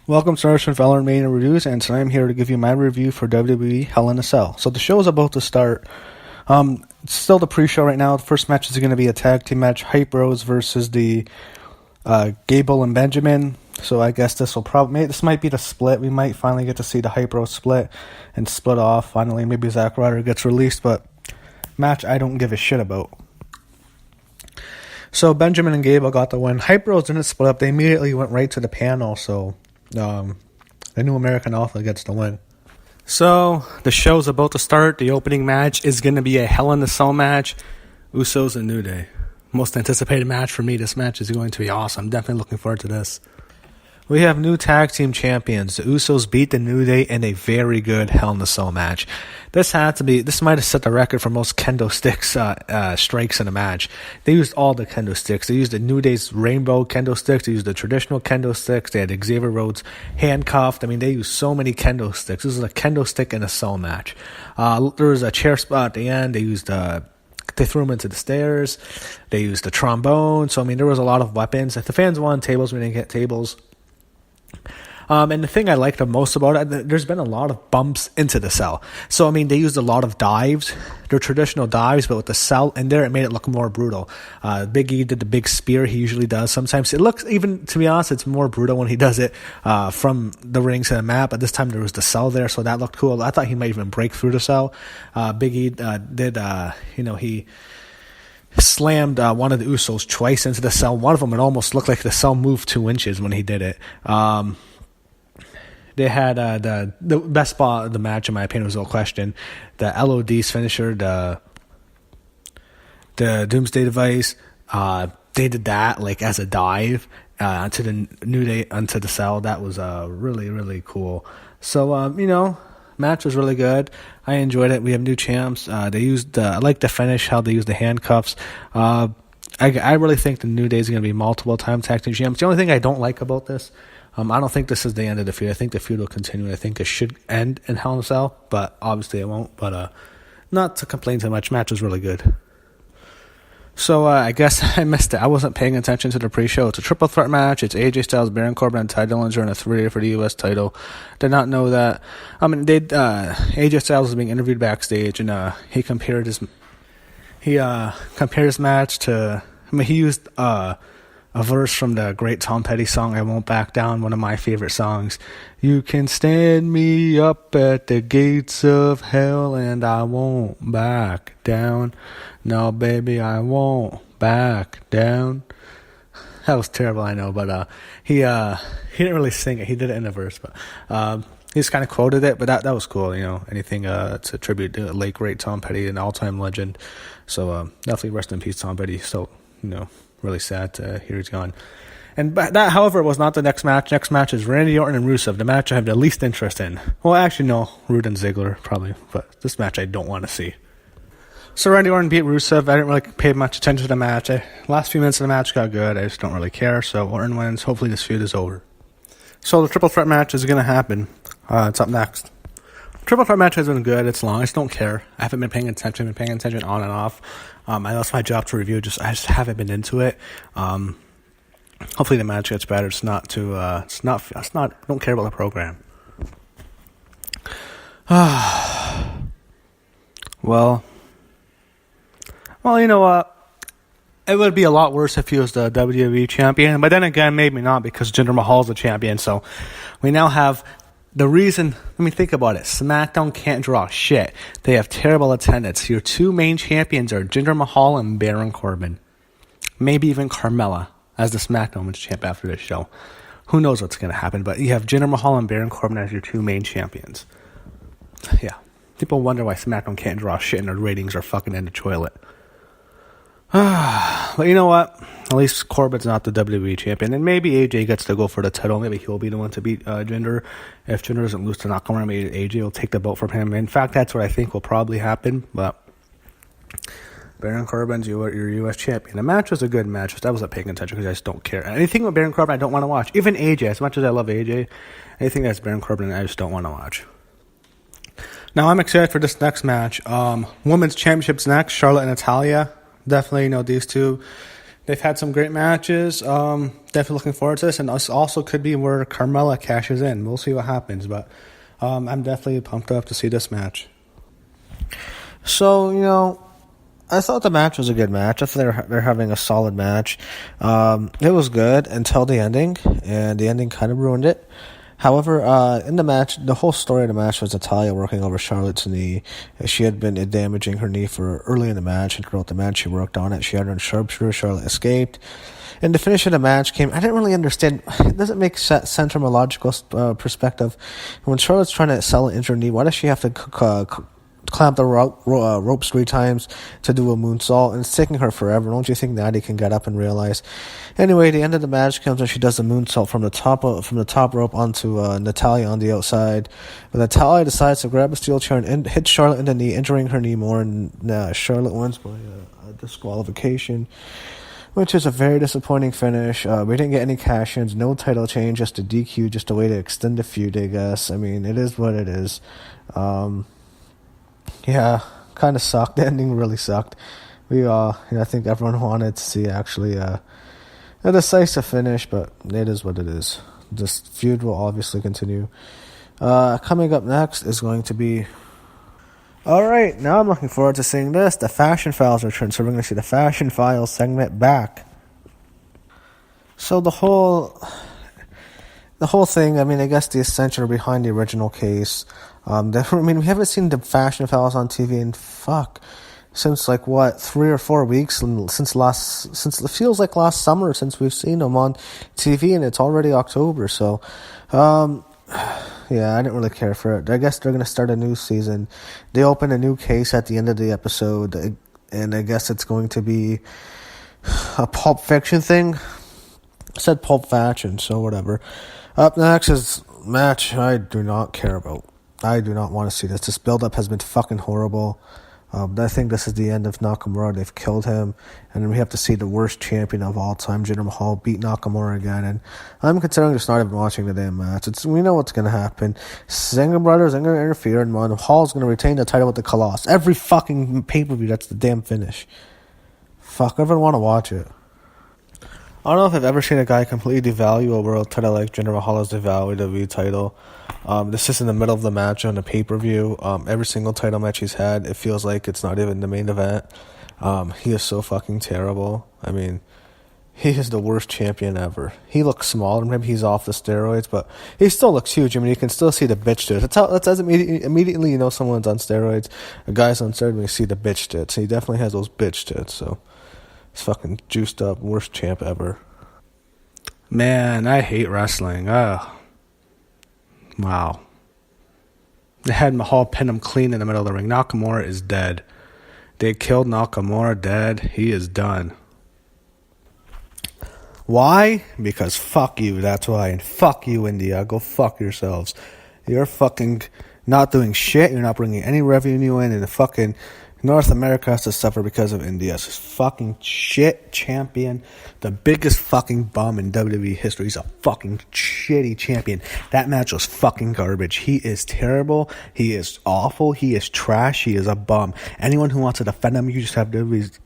Welcome to LRMania Reviews, and tonight I'm here to give you my review for WWE Hell in a Cell. So the show is about to start. It's still the pre-show right now. The first match is going to be a tag team match, Hype Bros versus the Gable and Benjamin. So I guess this might be the split. We might finally get to see the Hype Bros split and split off. Finally, maybe Zack Ryder gets released, but match I don't give a shit about. So Benjamin and Gable got the win. Hype Bros didn't split up. They immediately went right to the panel, so the New American Alpha gets the win. So the show's about to start. The opening match is going to be a Hell in a Cell match. Usos and New Day. Most anticipated match for me. This match is going to be awesome. I'm definitely looking forward to this. We have new tag team champions. The Usos beat the New Day in a very good Hell in a Cell match. This might have set the record for most kendo sticks strikes in a match. They used all the kendo sticks. They used the New Day's rainbow kendo sticks. They used the traditional kendo sticks. They had Xavier Rhodes handcuffed. I mean, they used so many kendo sticks. This is a kendo stick in a cell match. There was a chair spot at the end. They threw him into the stairs. They used the trombone. So, I mean, there was a lot of weapons. If the fans wanted tables, we didn't get tables. And the thing I liked the most about it, there's been a lot of bumps into the cell. So, I mean, they used a lot of dives. They're traditional dives, but with the cell in there, it made it look more brutal. Big E did the big spear he usually does. Sometimes it looks, even, to be honest, it's more brutal when he does it from the ring to the mat. But this time there was the cell there, so that looked cool. I thought he might even break through the cell. Big E he slammed one of the Usos twice into the cell. One of them, it almost looked like the cell moved 2 inches when he did it. They had the best spot of the match, in my opinion, was no question. The LOD's finisher, the Doomsday Device. They did that like as a dive onto the New Day, onto the cell. That was really, really cool. So, match was really good. I enjoyed it. We have new champs. They used I like the finish, how they used the handcuffs. I really think the New Day is going to be multiple time tag team champs. The only thing I don't like about this, I don't think this is the end of the feud. I think the feud will continue. I think it should end in Hell in a Cell, but obviously it won't. But not to complain too much. Match was really good. So I guess I missed it. I wasn't paying attention to the pre-show. It's a triple threat match. It's AJ Styles, Baron Corbin, and Ty Dillinger in a 3 for the U.S. title. Did not know that. AJ Styles was being interviewed backstage, and he compared his match to. He used a verse from the great Tom Petty song, I Won't Back Down, one of my favorite songs. You can stand me up at the gates of hell and I won't back down. No, baby, I won't back down. That was terrible, I know, but he didn't really sing it. He did it in the verse, but he just kind of quoted it, but that was cool, anything to tribute to late great Tom Petty, an all-time legend. So definitely rest in peace, Tom Petty. So, really sad to hear he's gone. And that, however, was not the next match. Next match is Randy Orton and Rusev, the match I have the least interest in. Well, actually, no, Rude and Ziggler, probably. But this match I don't want to see. So Randy Orton beat Rusev. I didn't really pay much attention to the match. Last few minutes of the match got good. I just don't really care. So Orton wins. Hopefully this feud is over. So the triple threat match is going to happen. It's up next. Triple threat match has been good. It's long. I just don't care. I haven't been paying attention. On and off. I know it's my job to review. I just haven't been into it. Hopefully the match gets better. It's not too. Don't care about the program. Well, you know what? It would be a lot worse if he was the WWE champion. But then again, maybe not, because Jinder Mahal's the champion. So we now have. The reason, think about it. SmackDown can't draw shit. They have terrible attendance. Your 2 main champions are Jinder Mahal and Baron Corbin. Maybe even Carmella as the SmackDown Women's champ after this show. Who knows what's going to happen, but you have Jinder Mahal and Baron Corbin as your 2 main champions. Yeah. People wonder why SmackDown can't draw shit and their ratings are fucking in the toilet. But you know what? At least Corbin's not the WWE champion. And maybe AJ gets to go for the title. Maybe he'll be the one to beat Jinder. If Jinder doesn't lose to Nakamura, maybe AJ will take the belt from him. In fact, that's what I think will probably happen. But Baron Corbin's your U.S. champion. The match was a good match. I wasn't paying attention because I just don't care. Anything with Baron Corbin, I don't want to watch. Even AJ, as much as I love AJ, anything that's Baron Corbin, I just don't want to watch. Now, I'm excited for this next match. Women's Championships next. Charlotte and Natalya. Definitely, these two They've had some great matches. Definitely looking forward to this, and this also could be where Carmella cashes in. We'll see what happens, but I'm definitely pumped up to see this match. So, I thought the match was a good match. I thought they're having a solid match. It was good until the ending, and the ending kind of ruined it. However, in the match, the whole story of the match was Natalya working over Charlotte's knee. She had been damaging her knee for early in the match, and throughout the match, she worked on it. She had her in sharpshooter. Charlotte escaped. And the finish of the match came. I didn't really understand. It doesn't make sense from a logical perspective. When Charlotte's trying to sell an injured knee, why does she have to clamp the ropes 3 times to do a moonsault, and it's taking her forever? Don't you think Natty can get up and realize? Anyway, the end of the match comes when she does the moonsault from the top rope onto Natalya on the outside. But Natalya decides to grab a steel chair and hit Charlotte in the knee, injuring her knee more, and Charlotte wins by a disqualification, which is a very disappointing finish. We didn't get any cash-ins, no title change, just a DQ, just a way to extend the feud, I guess. I mean, it is what it is. Yeah, kind of sucked. The ending really sucked. I think everyone wanted to see actually a decisive finish, but it is what it is. This feud will obviously continue. Coming up next is going to be... Alright, now I'm looking forward to seeing this. The Fashion Files return, so we're going to see the Fashion Files segment back. So the whole thing, I mean, I guess the ascension behind the original case... we haven't seen the Fashion Files on TV in since 3 or 4 weeks, since it feels like last summer since we've seen them on TV, and it's already October. So, yeah, I didn't really care for it. I guess they're gonna start a new season. They open a new case at the end of the episode, and I guess it's going to be a Pulp Fiction thing. I said Pulp Fashion, so whatever. Up next is match I do not care about. I do not want to see this. This build-up has been fucking horrible. I think this is the end of Nakamura. They've killed him. And then we have to see the worst champion of all time, Jinder Mahal, beat Nakamura again. And I'm considering just not even watching the damn match. We know what's going to happen. Zinger Brothers are going to interfere, and Mahal's going to retain the title with the Colossus. Every fucking pay-per-view, that's the damn finish. Fuck, I don't want to watch it. I don't know if I've ever seen a guy completely devalue a world title like Jinder Mahal has devalued the WWE title. This is in the middle of the match on the pay-per-view. Every single title match he's had, it feels like it's not even the main event. He is so fucking terrible. I mean, he is the worst champion ever. He looks small, and maybe he's off the steroids, but he still looks huge. I mean, you can still see the bitch tits. That's immediately you know someone's on steroids. A guy's on steroids when you see the bitch tits. He definitely has those bitch tits, so... He's fucking juiced up, worst champ ever. Man, I hate wrestling. Wow. They had Mahal pin him clean in the middle of the ring. Nakamura is dead. They killed Nakamura dead. He is done. Why? Because fuck you, that's why. And fuck you, India. Go fuck yourselves. You're fucking not doing shit. You're not bringing any revenue in. And the fucking... North America has to suffer because of India. It's this fucking shit champion. The biggest fucking bum in WWE history. He's a fucking shitty champion. That match was fucking garbage. He is terrible. He is awful. He is trash. He is a bum. Anyone who wants to defend him, you just have WWE's...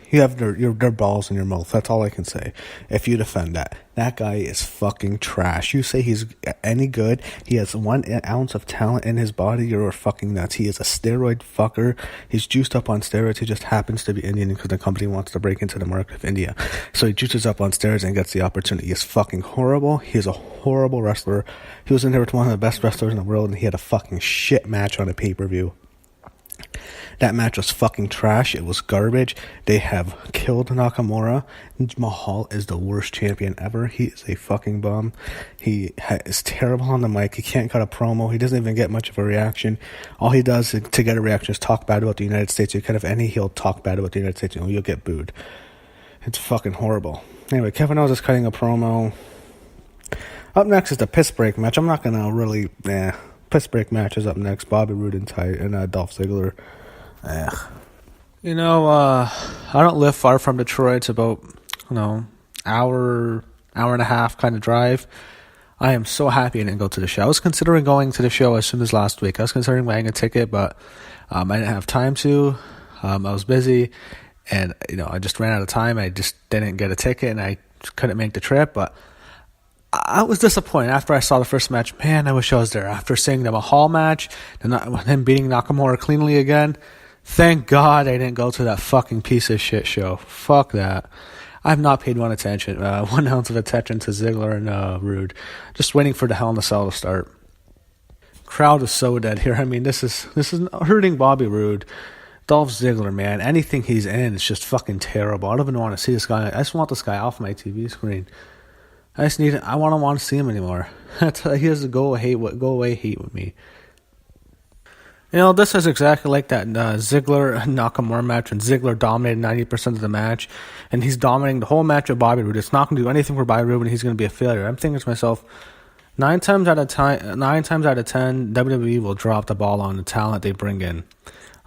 You have their balls in your mouth. That's all I can say. If you defend that. That guy is fucking trash. You say he's any good. He has 1 ounce of talent in his body. You're fucking nuts. He is a steroid fucker. He's juiced up on steroids. He just happens to be Indian because the company wants to break into the market of India. So he juices up on steroids and gets the opportunity. He is fucking horrible. He is a horrible wrestler. He was in there with one of the best wrestlers in the world, and he had a fucking shit match on a pay-per-view. That match was fucking trash. It was garbage. They have killed Nakamura. Mahal is the worst champion ever. He is a fucking bum. He is terrible on the mic. He can't cut a promo. He doesn't even get much of a reaction. All he does to get a reaction is talk bad about the United States. You could have any heel talk bad about the United States, you'll get booed. It's fucking horrible. Anyway, Kevin Owens is cutting a promo. Up next is the piss break match. I'm not gonna really... Piss break match is up next. Bobby Roode and Dolph Ziggler. I don't live far from Detroit. It's about, hour and a half kind of drive. I am so happy I didn't go to the show. I was considering going to the show as soon as last week. I was considering buying a ticket, but I didn't have time to. I was busy. and I just ran out of time. I just didn't get a ticket, and I couldn't make the trip. But I was disappointed after I saw the first match. Man, I wish I was there. After seeing the Mahal match, and him beating Nakamura cleanly again, thank God I didn't go to that fucking piece of shit show. Fuck that. I've not paid 1 ounce of attention to Ziggler and Rude. Just waiting for the Hell in a Cell to start. Crowd is so dead here. I mean, this is hurting Bobby Roode. Dolph Ziggler, man, anything he's in is just fucking terrible. I don't even want to see this guy. I just want this guy off my TV screen. I don't want to see him anymore. He has to go away hate with me. This is exactly like that Ziggler Nakamura match, and Ziggler dominated 90% of the match, and he's dominating the whole match with Bobby Roode. It's not going to do anything for Bobby Roode, and he's going to be a failure. I'm thinking to myself, 9 times out of 10, WWE will drop the ball on the talent they bring in.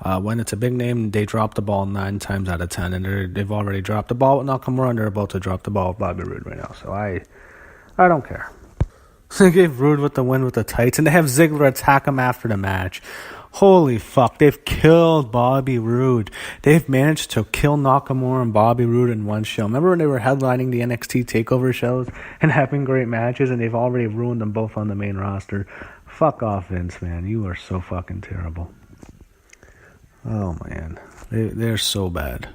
When it's a big name, they drop the ball 9 times out of 10, and they've already dropped the ball with Nakamura, and they're about to drop the ball with Bobby Roode right now. So I don't care. They gave Roode with the win with the tights, and they have Ziggler attack him after the match. Holy fuck, they've killed Bobby Roode. They've managed to kill Nakamura and Bobby Roode in one show. Remember when they were headlining the NXT TakeOver shows and having great matches, and they've already ruined them both on the main roster? Fuck off, Vince, man. You are so fucking terrible. Oh, man. They're so bad.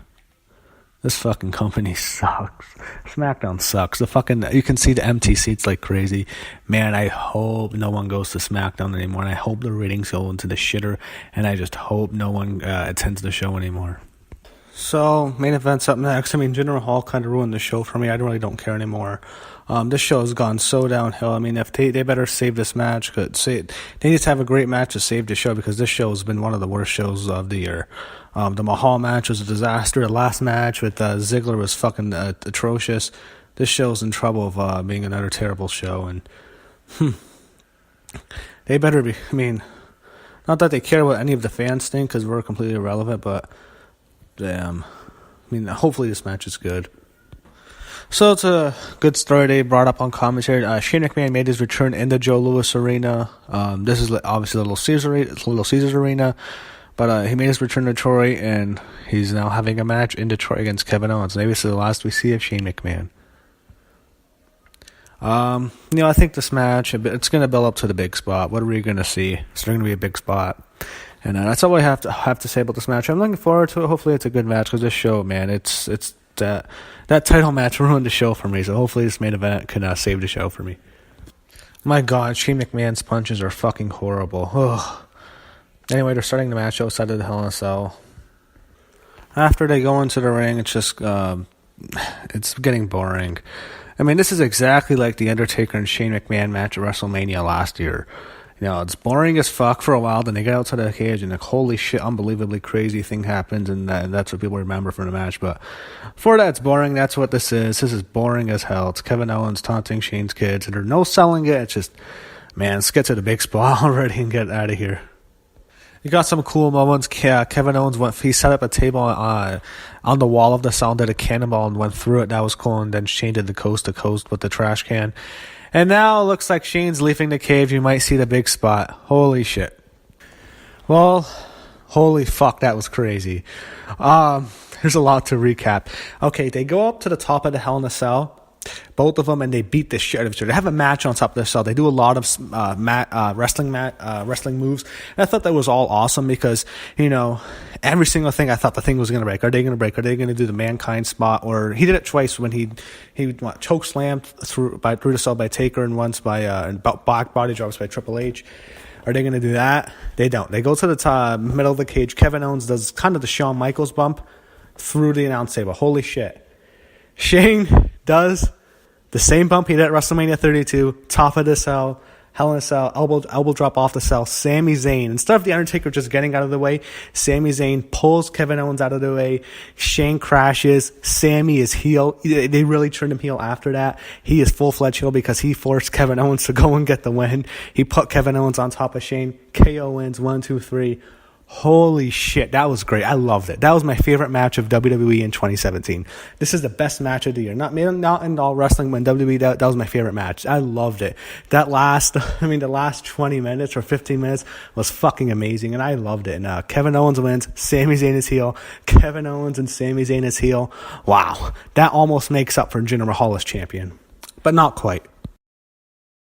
This fucking company sucks. SmackDown sucks. You can see the empty seats like crazy. Man, I hope no one goes to SmackDown anymore, and I hope the ratings go into the shitter, and I just hope no one attends the show anymore. So, main event's up next. I mean, Jinder Mahal kind of ruined the show for me. I really don't care anymore. This show has gone so downhill. I mean, if they better save this match. They need to have a great match to save the show, because this show has been one of the worst shows of the year. The Mahal match was a disaster. The last match with Ziggler was fucking atrocious. This show's in trouble of being another terrible show. And they better be. I mean, not that they care what any of the fans think, because we're completely irrelevant, but damn. I mean, hopefully this match is good. So it's a good story they brought up on commentary. Shane McMahon made his return in the Joe Louis Arena. This is obviously Little Caesars Arena. But he made his return to Detroit, and he's now having a match in Detroit against Kevin Owens. Maybe this is the last we see of Shane McMahon. I think this match, it's going to build up to the big spot. What are we going to see? It's going to be a big spot. And that's all I have to say about this match. I'm looking forward to it. Hopefully it's a good match, because this show, man, it's that title match ruined the show for me. So hopefully this main event can save the show for me. My God, Shane McMahon's punches are fucking horrible. Ugh. Anyway, they're starting the match outside of the Hell in a Cell. After they go into the ring, it's just it's getting boring. I mean, this is exactly like the Undertaker and Shane McMahon match at WrestleMania last year. It's boring as fuck for a while, then they get outside of the cage, and holy shit, unbelievably crazy thing happens, and that's what people remember from the match. But for that, it's boring. That's what this is. This is boring as hell. It's Kevin Owens taunting Shane's kids, and there's no selling it. It's just, man, let's get to the big spot already and get out of here. You got some cool moments. Kevin Owens he set up a table on the wall of the cell, did a cannonball and went through it. That was cool. And then Shane did the coast to coast with the trash can. And now it looks like Shane's leaving the cage. You might see the big spot. Holy shit. Well, holy fuck, that was crazy. There's a lot to recap. Okay, they go up to the top of the Hell in a Cell, both of them, and they beat the shit out of each other. They have a match on top of the cell. They do a lot of wrestling moves. And I thought that was all awesome, because every single thing I thought the thing was going to break. Are they going to break? Are they going to do the Mankind spot? Or he did it twice when he choke slammed through the cell by Taker, and once by back body drops by Triple H. Are they going to do that? They don't. They go to the top, middle of the cage. Kevin Owens does kind of the Shawn Michaels bump through the announce table. Holy shit. Shane does the same bump he did at WrestleMania 32, top of the cell, Hell in a Cell, elbow drop off the cell. Sami Zayn, instead of the Undertaker just getting out of the way, Sami Zayn pulls Kevin Owens out of the way. Shane crashes. Sami is heel. They really turned him heel after that. He is full-fledged heel because he forced Kevin Owens to go and get the win. He put Kevin Owens on top of Shane. KO wins 1, 2, 3. Holy shit, that was great. I loved it. That was my favorite match of WWE in 2017. This is the best match of the year. Not in all wrestling, but in WWE, that was my favorite match. I loved it. The last 20 minutes or 15 minutes was fucking amazing, and I loved it. And Kevin Owens wins. Sami Zayn is heel. Kevin Owens and Sami Zayn is heel. Wow. That almost makes up for Jinder Mahal as champion. But not quite.